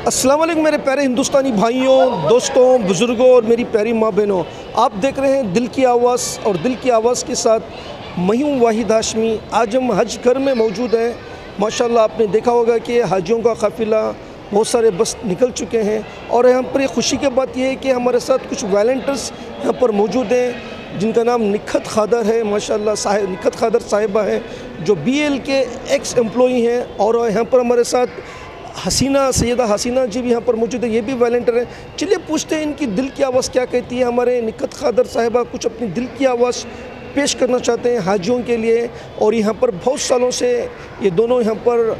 अस्सलाम वालेकुम मेरे प्यारे हिंदुस्तानी भाइयों, दोस्तों, बुज़ुर्गों और मेरी प्यारी माँ बहनों। आप देख रहे हैं दिल की आवाज़ और दिल की आवाज़ के साथ मैं हूँ वाहिद हाशमी। आज हम हज घर में मौजूद हैं। माशाल्लाह आपने देखा होगा कि हाजियों का काफ़िला बहुत सारे बस निकल चुके हैं और यहाँ पर खुशी की बात यह है कि हमारे साथ कुछ वॉलंटियर्स यहाँ पर मौजूद हैं जिनका नाम निखत खादर है। माशाल्लाह निखत खादर साहिबा हैं जो BL के एक्स एम्प्लॉई हैं और यहाँ पर हमारे साथ सैयदा हसीना जी भी यहाँ पर मौजूद है, ये भी वॉलंटियर हैं। चलिए पूछते हैं इनकी दिल की आवाज़ क्या कहती है। हमारे निखत खादर साहिबा कुछ अपनी दिल की आवाज़ पेश करना चाहते हैं हाजियों के लिए। और यहाँ पर बहुत सालों से ये दोनों यहाँ पर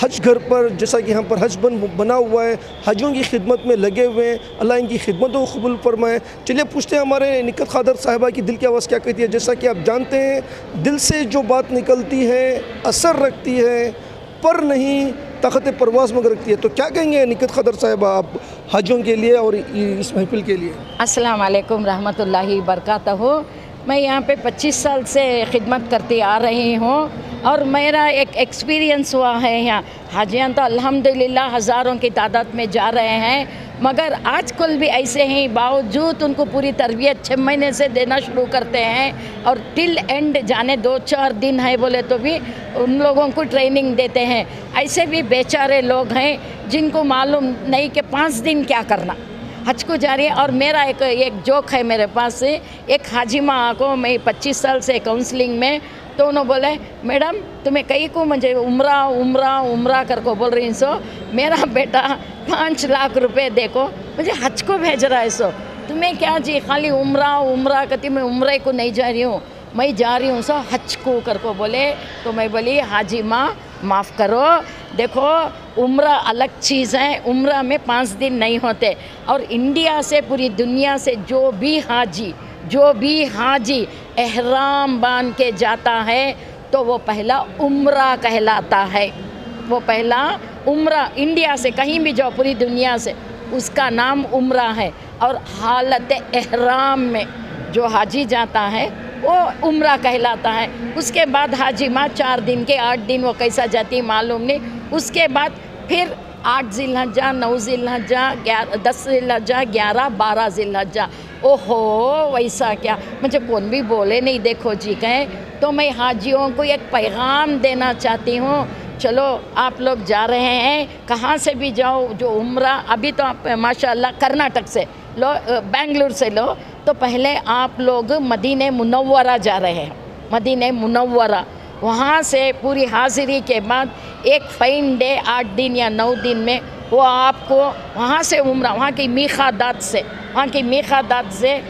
हज घर पर, जैसा कि यहाँ पर हज बना हुआ है, हाजियों की खिदमत में लगे हुए हैं। अल्लाह इनकी खिदमतों को कबूल फरमाए। चलिए पूछते हैं हमारे निखत खादर साहिबा की दिल की आवाज़ क्या कहती है। जैसा कि आप जानते हैं दिल से जो बात निकलती है असर रखती है पर नहीं ताकत परवाज़ मगर रखती है। तो क्या कहेंगे निखत खादर साहिबा आप हाजियों के लिए और इस महफिल के लिए? अस्सलाम वालेकुम रहमतुल्लाहि बरकातहू। मैं यहाँ पे 25 साल से खिदमत करती आ रही हूँ और मेरा एक एक्सपीरियंस हुआ है यहाँ। हाजियाँ तो अल्हम्दुलिल्लाह हज़ारों की तादाद में जा रहे हैं, मगर आजकल भी ऐसे ही बावजूद उनको पूरी तरबियत 6 महीने से देना शुरू करते हैं और टिल एंड जाने 2-4 दिन है बोले तो भी उन लोगों को ट्रेनिंग देते हैं। ऐसे भी बेचारे लोग हैं जिनको मालूम नहीं कि 5 दिन क्या करना, हज को जा रही है। और मेरा एक जोक है मेरे पास से। एक हाजिमा को मैं 25 साल से काउंसलिंग में, तो उन्होंने बोले मैडम तुम्हें कहीं को मुझे उम्रा कर को बोल रही सो मेरा बेटा 5 लाख रुपए देखो मुझे हज को भेज रहा है, सो तुम्हें क्या जी खाली उम्रा कहती मैं उम्रे को नहीं जा रही हूँ, मैं जा रही हूँ सो हज को कर को बोले। तो मैं बोली हाजी माँ माफ़ करो, देखो उम्रा अलग चीज़ है, उम्रा में 5 दिन नहीं होते। और इंडिया से पूरी दुनिया से जो भी हाजी एहराम बांध के जाता है तो वो पहला उम्रा कहलाता है। वो पहला उम्रा इंडिया से कहीं भी जाओ पूरी दुनिया से उसका नाम उम्रा है। और हालत एहराम में जो हाजी जाता है वो उम्रा कहलाता है। उसके बाद हाजी माँ 4 दिन के 8 दिन वो कैसा जाती मालूम नहीं। उसके बाद फिर 8 ज़िलहज्जा, 9 ज़िलहज्जा, 10 ज़िलहज्जा, 11, 12 ज़िलहज्जा। ओहो वैसा क्या, मुझे कौन भी बोले नहीं देखो जी कहें। तो मैं हाजियों को एक पैगाम देना चाहती हूँ, चलो आप लोग जा रहे हैं कहाँ से भी जाओ, जो उम्रा अभी तो आप माशाल्लाह कर्नाटक से लो, बेंगलुरु से लो, तो पहले आप लोग मदीने मुनव्वरा जा रहे हैं। मदीने मुनव्वरा वहाँ से पूरी हाज़िरी के बाद एक फ़ाइन डे 8 दिन या 9 दिन में वो आपको वहाँ से उम्रा, वहाँ की मीक़ात से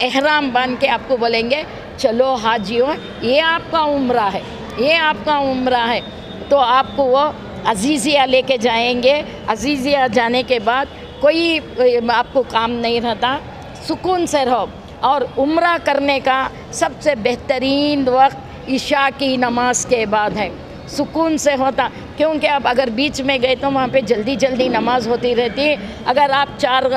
एहराम बांध के आपको बोलेंगे चलो हाजियों ये आपका उम्रा है। तो आपको वो अज़ीज़िया लेके जाएंगे। अज़ीज़िया जाने के बाद कोई आपको काम नहीं रहता, सुकून से रहो। और उम्रा करने का सबसे बेहतरीन वक्त इशा की नमाज के बाद है, सुकून से होता। क्योंकि आप अगर बीच में गए तो वहाँ पे जल्दी नमाज होती रहती है। अगर आप 4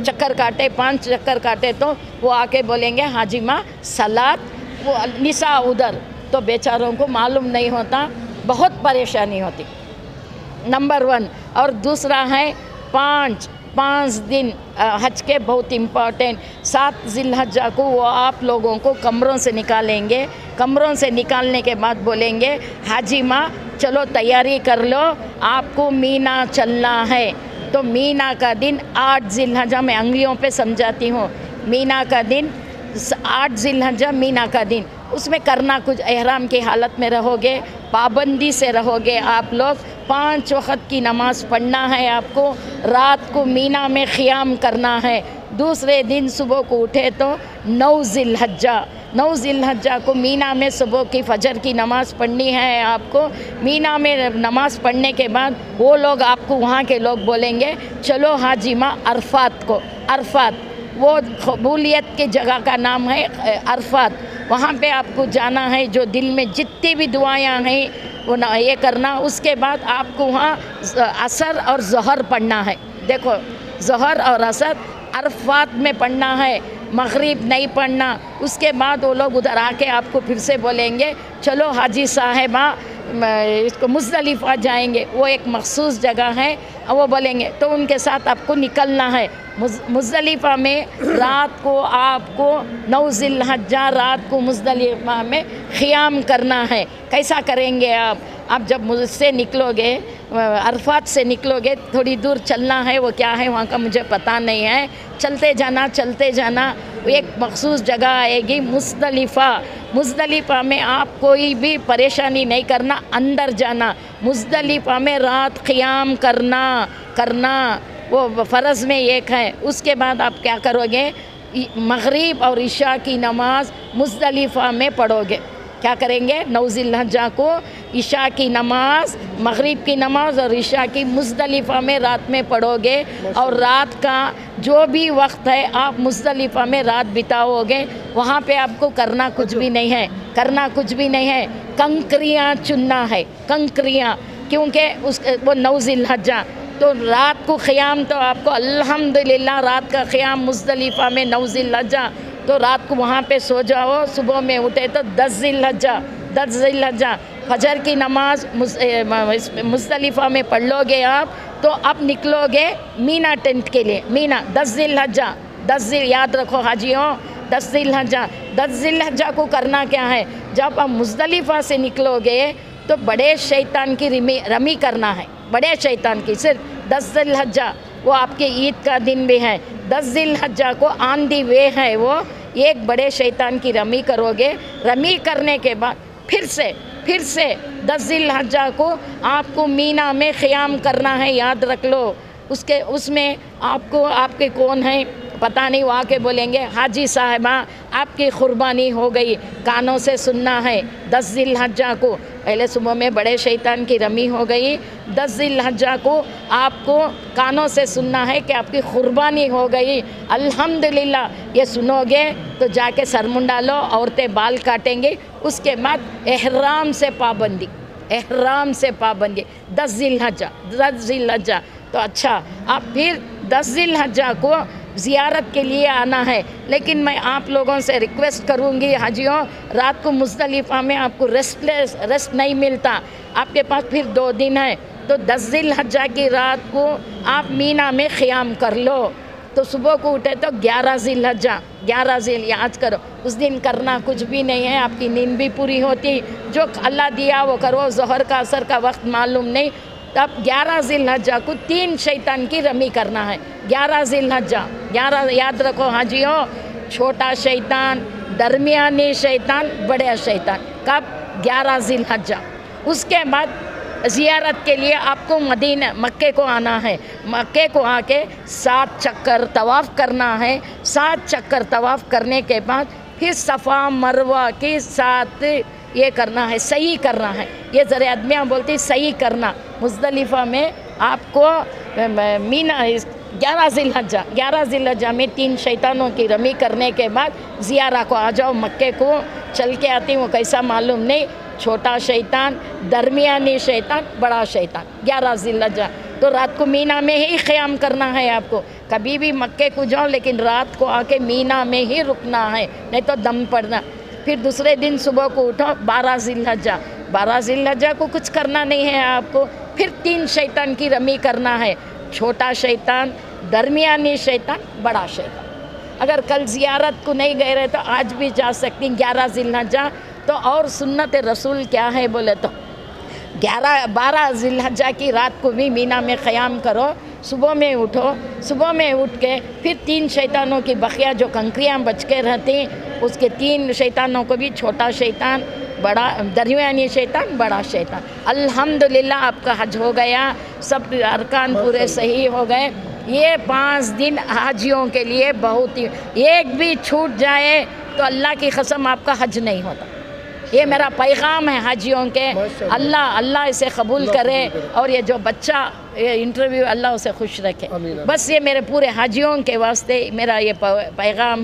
चक्कर काटे 5 चक्कर काटे तो वो आके बोलेंगे हाजी माँ सलात, वो निसा उधर, तो बेचारों को मालूम नहीं होता, बहुत परेशानी होती, नंबर 1। और दूसरा है 5 दिन हज के बहुत इम्पॉर्टेंट। 7 ज़िलहज्जा को वो आप लोगों को कमरों से निकालेंगे। कमरों से निकालने के बाद बोलेंगे हाजी माँ चलो तैयारी कर लो, आपको मीना चलना है। तो मीना का दिन 8 ज़िलहज्जा, मैं अंगलियों पे समझाती हूँ, मीना का दिन 8 ज़िलहज्जा मीना का दिन। उसमें करना कुछ, एहराम की हालत में रहोगे, पाबंदी से रहोगे आप लोग। 5 वक्त की नमाज़ पढ़ना है आपको, रात को मीना में ख़ियाम करना है। दूसरे दिन सुबह को उठे तो 9 ज़िलहज्जा को मीना में सुबह की फ़जर की नमाज़ पढ़नी है आपको। मीना में नमाज़ पढ़ने के बाद वो लोग आपको, वहाँ के लोग बोलेंगे चलो हाजी माँ अरफात, वो कबूलियत की जगह का नाम है अरफात। वहाँ पे आपको जाना है, जो दिल में जितनी भी दुआएं हैं वो ना ये करना। उसके बाद आपको वहाँ असर और ज़हर पढ़ना है। देखो ज़हर और असर अरफात में पढ़ना है, मगरिब नहीं पढ़ना। उसके बाद वो लोग उधर आके आपको फिर से बोलेंगे चलो हाजी साहिबा इसको मुज़दलिफ़ा जाएंगे। वो एक मख़सूस जगह है, और वो बोलेंगे तो उनके साथ आपको निकलना है। मुज़दलिफ़ा में रात को आपको 9 ज़िलहज्जा रात को मुज़दलिफ़ा में क़ियाम करना है। कैसा करेंगे आप जब मुझसे निकलोगे, अरफात से निकलोगे, थोड़ी दूर चलना है, वो क्या है वहाँ का मुझे पता नहीं है, चलते जाना एक मखसूस जगह आएगी मुज़दलिफ़ा में आप कोई भी परेशानी नहीं करना, अंदर जाना, मुज़दलिफ़ा में रात क़ियाम करना वो फ़र्ज़ में एक है। उसके बाद आप क्या करोगे, मग़रिब और इशा की नमाज़ मुज़दलिफ़ा में पढ़ोगे। क्या करेंगे, 9 ज़िलहज्जा को इशा की नमाज़, मग़रिब की नमाज़ और इशा की मुज़दलिफ़ा में रात में पढ़ोगे। और रात का जो भी वक्त है आप मुज़दलिफ़ा में रात बिताओगे। वहाँ पे आपको करना कुछ भी नहीं है, कंकरियाँ चुनना है, कंकरियाँ, क्योंकि वो 9 ज़िलहज्जा तो रात को क़ियाम तो आपको अल्हम्दुलिल्लाह रात का क़ियाम मुज़दलिफ़ा में 9 ज़िलहज्जा तो रात को वहाँ पे सो जाओ, सुबह में उठे तो 10 ज़िलहज्जा फजर की नमाज मुज़दलिफ़ा में पढ़ लोगे आप, तो अब निकलोगे मीना टेंट के लिए। मीना 10 ज़िलहज्जा, याद रखो हाजियों, 10 ज़िलहज्जा को करना क्या है, जब आप मुज़दलिफ़ा से निकलोगे तो बड़े शैतान की रमी करना है, बड़े शैतान की। सिर्फ 10 ज़िलहज्जा वो आपके ईद का दिन भी है, 10 ज़िलहज्जा को ऑन दी वे है, वो एक बड़े शैतान की रमी करोगे। रमी करने के बाद फिर से 10 ज़िलहज्जा को आपको मीना में क़ियाम करना है, याद रख लो। उसमें आपको आपके कौन है पता नहीं, वो आके बोलेंगे हाजी साहिबा आपकी क़ुरबानी हो गई, कानों से सुनना है। 10 ज़िलहज्जा को पहले सुबह में बड़े शैतान की रमी हो गई, 10 ज़िलहज्जा को आपको कानों से सुनना है कि आपकी क़ुरबानी हो गई, अल्हम्दुलिल्लाह। ये सुनोगे तो जाके सर मुंडालो, औरतें बाल काटेंगी। उसके बाद एहराम से पाबंदी 10 ज़िलहज्जा। तो अच्छा, आप फिर 10 ज़िलहज्जा को ज़ियारत के लिए आना है। लेकिन मैं आप लोगों से रिक्वेस्ट करूँगी हाजियों, रात को मुज़दलिफ़ा में आपको रेस्ट नहीं मिलता, आपके पास फिर 2 दिन है, तो 10 ज़िलहज्जा की रात को आप मीना में क़ियाम कर लो। तो सुबह को उठे तो 11 ज़िलहज्जा, याद करो, उस दिन करना कुछ भी नहीं है, आपकी नींद भी पूरी होती, जो अल्लाह दिया वो करो। ज़ोहर का असर का वक्त मालूम नहीं, तब 11 ज़िलहज्जा को 3 शैतान की रमी करना है। 11 ज़िलहज्जा, 11 याद रखो हाजियों, छोटा शैतान, दरमियानी शैतान, बड़े शैतान, कब 11 ज़िलहज्जा। उसके बाद ज़ियारत के लिए आपको मक्के को आना है। मक्के को आके 7 चक्कर तवाफ़ करना है। 7 चक्कर तवाफ़ करने के बाद फिर सफ़ा मरवा के साथ ये करना है, सही करना है। ये ज़रा आदमियाँ बोलती सही करना। मुज़दलिफ़ा में आपको मीना 11 ज़िलहज्जा में 3 शैतानों की रमी करने के बाद ज़ियारा को आ जाओ। मक्के को चल के आती हूँ, कैसा मालूम नहीं, छोटा शैतान, दरमियानी शैतान, बड़ा शैतान, 11 ज़िलहज्जा। तो रात को मीना में ही क़ियाम करना है आपको। कभी भी मक्के को जाओ, लेकिन रात को आके मीना में ही रुकना है, नहीं तो दम पड़ना। फिर दूसरे दिन सुबह को उठो, 12 ज़िलहज्जा को कुछ करना नहीं है आपको। फिर 3 शैतान की रमी करना है, छोटा शैतान, दरमियानी शैतान, बड़ा शैतान। अगर कल ज़ियारत को नहीं गए रहे तो आज भी जा सकती 11 ज़िलहज्जा। तो और सुन्नत रसूल क्या है बोले तो 12 ज़िलहज्जा की रात को भी मीना में क़ियाम करो। सुबह में उठो, सुबह में उठ के फिर 3 शैतानों की बखिया जो कंकरियाँ बच के रहती, उसके 3 शैतानों को भी, छोटा शैतान, बड़ा दरमियानी शैतान, बड़ा शैतान। अल्हम्दुलिल्लाह आपका हज हो गया, सब अरकान पूरे सही हो गए। ये 5 दिन हाजियों के लिए बहुत ही, एक भी छूट जाए तो अल्लाह की कसम आपका हज नहीं होता। ये मेरा पैगाम है हाजियों के। अल्लाह इसे कबूल करे, और ये जो बच्चा ये इंटरव्यू अल्लाह उसे खुश रखे। बस ये मेरे पूरे हाजियों के वास्ते मेरा ये पैगाम